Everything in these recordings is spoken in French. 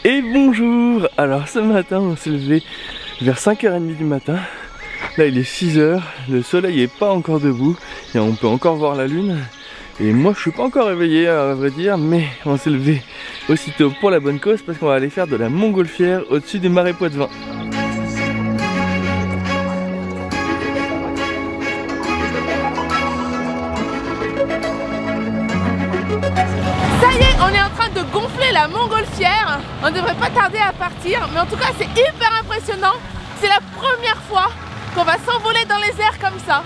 Et bonjour. Alors ce matin on s'est levé vers 5h30 du matin. Là il est 6h, le soleil est pas encore debout et on peut encore voir la lune. Et moi je suis pas encore réveillé à vrai dire, mais on s'est levé aussitôt pour la bonne cause parce qu'on va aller faire de la montgolfière au-dessus du marais Poitevin. Ça y est, on est en train de gonfler la montgolfière. On devrait pas tarder à partir, mais en tout cas c'est hyper impressionnant. C'est la première fois qu'on va s'envoler dans les airs comme ça.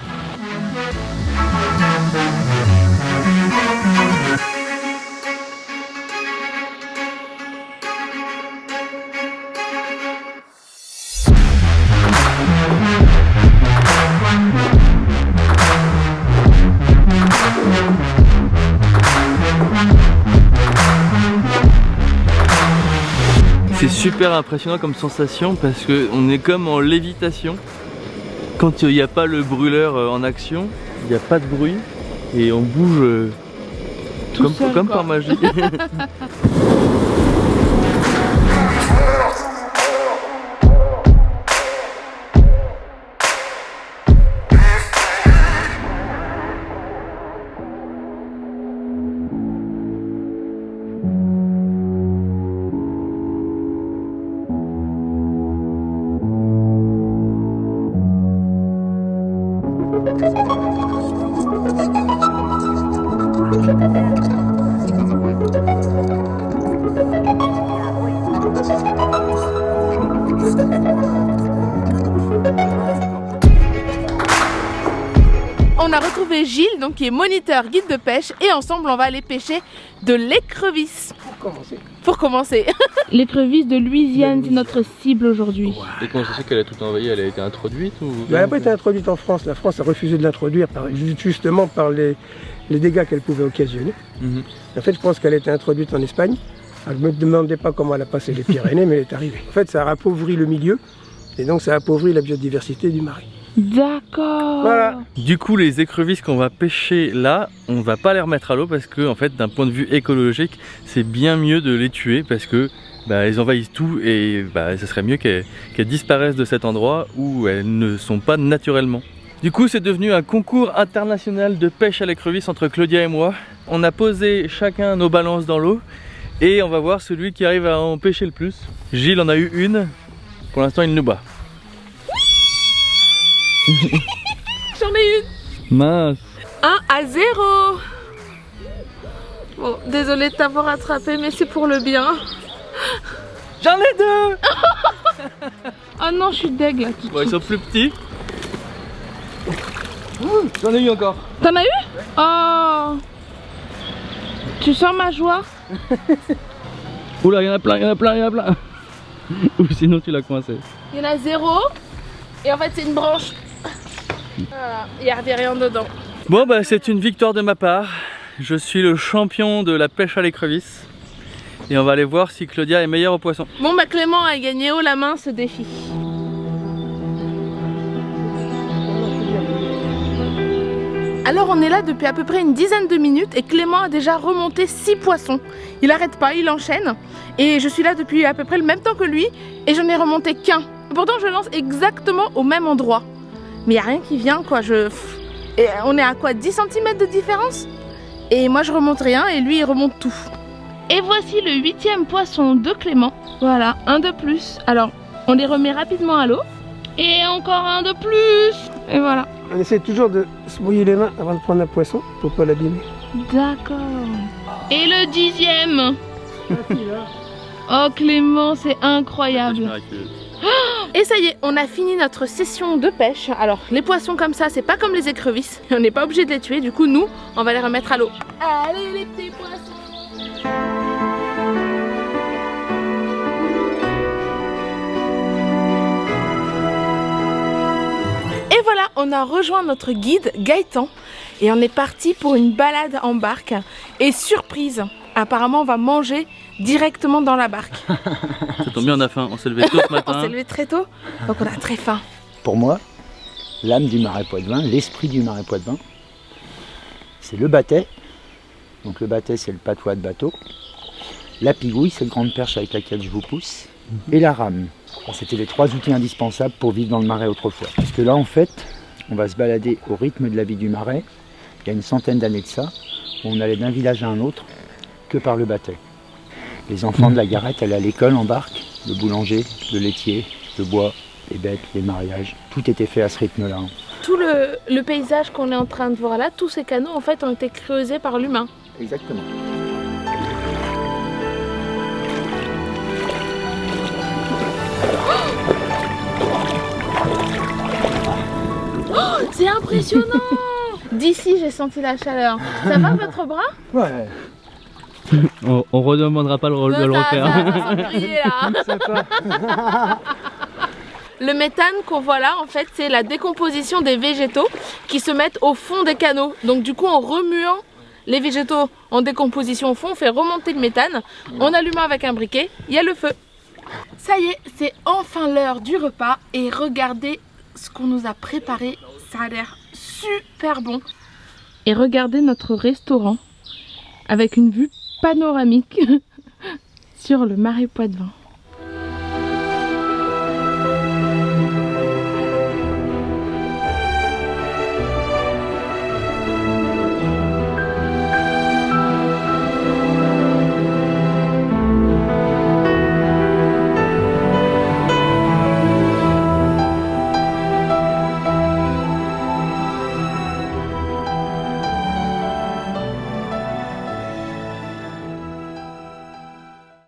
C'est super impressionnant comme sensation parce qu'on est comme en lévitation. Quand il n'y a pas le brûleur en action, il n'y a pas de bruit et on bouge comme par magie. On a retrouvé Gilles, donc qui est moniteur guide de pêche, et ensemble on va aller pêcher de l'écrevisse. Pour commencer. L'écrevisse de Louisiane, c'est notre cible aujourd'hui. Et comment ça se fait qu'elle a tout envahi? Elle a été introduite ou... Elle n'a pas été introduite en France. La France a refusé de l'introduire justement par les dégâts qu'elle pouvait occasionner. En fait, je pense qu'elle a été introduite en Espagne. Alors, je ne me demandais pas comment elle a passé les Pyrénées, mais elle est arrivée. En fait, ça a appauvri le milieu et donc ça a appauvri la biodiversité du marais. D'accord. Voilà. Du coup, les écrevisses qu'on va pêcher là, on va pas les remettre à l'eau parce que, en fait, d'un point de vue écologique, c'est bien mieux de les tuer parce que elles envahissent tout et ça serait mieux qu'elles disparaissent de cet endroit où elles ne sont pas naturellement. Du coup, c'est devenu un concours international de pêche à l'écrevisse entre Claudia et moi. On a posé chacun nos balances dans l'eau et on va voir celui qui arrive à en pêcher le plus. Gilles en a eu une. Pour l'instant, il nous bat. J'en ai une. Mince. 1-0. Bon, désolée de t'avoir attrapé, mais c'est pour le bien. J'en ai deux. Oh non, je suis deg là. Bon, ils sont plus petits. J'en ai eu encore. T'en as eu? Oh. Tu sens ma joie? Oula, il y en a plein, il y en a plein, il y en a plein. Ou sinon tu l'as coincé. Il y en a 0. Et en fait, c'est une branche. Voilà, il n'y avait rien dedans. Bon, c'est une victoire de ma part. Je suis le champion de la pêche à l'écrevisse. Et on va aller voir si Claudia est meilleure au poisson. Bon, Clément a gagné haut la main ce défi. Alors on est là depuis à peu près une dizaine de minutes et Clément a déjà remonté 6 poissons. Il arrête pas, il enchaîne. Et je suis là depuis à peu près le même temps que lui et j'en ai remonté qu'un. Pourtant je lance exactement au même endroit. Mais il n'y a rien qui vient quoi. Et on est à quoi, 10 cm de différence? Et moi je remonte rien et lui il remonte tout. Et voici le 8e poisson de Clément. Voilà, un de plus. Alors, on les remet rapidement à l'eau. Et encore un de plus. Et voilà. On essaie toujours de se mouiller les mains avant de prendre un poisson pour pas l'abîmer. D'accord. Et le 10e. Oh Clément, c'est incroyable. Et ça y est, on a fini notre session de pêche. Alors les poissons comme ça, c'est pas comme les écrevisses. On n'est pas obligé de les tuer, du coup nous, on va les remettre à l'eau. Allez les petits poissons. Et voilà, on a rejoint notre guide Gaëtan et on est parti pour une balade en barque. Et surprise, apparemment on va manger directement dans la barque. Ça tombe bien, on a faim. On s'est levé tôt ce matin. On s'est levé très tôt, donc on a très faim. Pour moi, l'âme du marais Poitevin, l'esprit du marais Poitevin, c'est le bâtet. Donc le bâtet, c'est le patois de bateau. la pigouille, cette grande perche avec laquelle je vous pousse, et la rame. C'était les 3 outils indispensables pour vivre dans le marais autrefois. Parce que là, en fait, on va se balader au rythme de la vie du marais. Il y a une centaine d'années de ça, on allait d'un village à un autre que par le bâtet. Les enfants de la Garette allaient à l'école en barque, le boulanger, le laitier, le bois, les bêtes, les mariages, tout était fait à ce rythme-là. Tout le paysage qu'on est en train de voir là, tous ces canaux en fait ont été creusés par l'humain. Exactement. Oh, c'est impressionnant. D'ici j'ai senti la chaleur. Ça va votre bras? Ouais. On redemandera pas de le refaire. Ça va briller, là. Le méthane qu'on voit là, en fait, c'est la décomposition des végétaux qui se mettent au fond des canaux. Donc du coup, en remuant les végétaux en décomposition au fond, on fait remonter le méthane. En allumant avec un briquet, il y a le feu. Ça y est, c'est enfin l'heure du repas. Et regardez ce qu'on nous a préparé. Ça a l'air super bon. Et regardez notre restaurant avec une vue panoramique sur le marais Poitevin.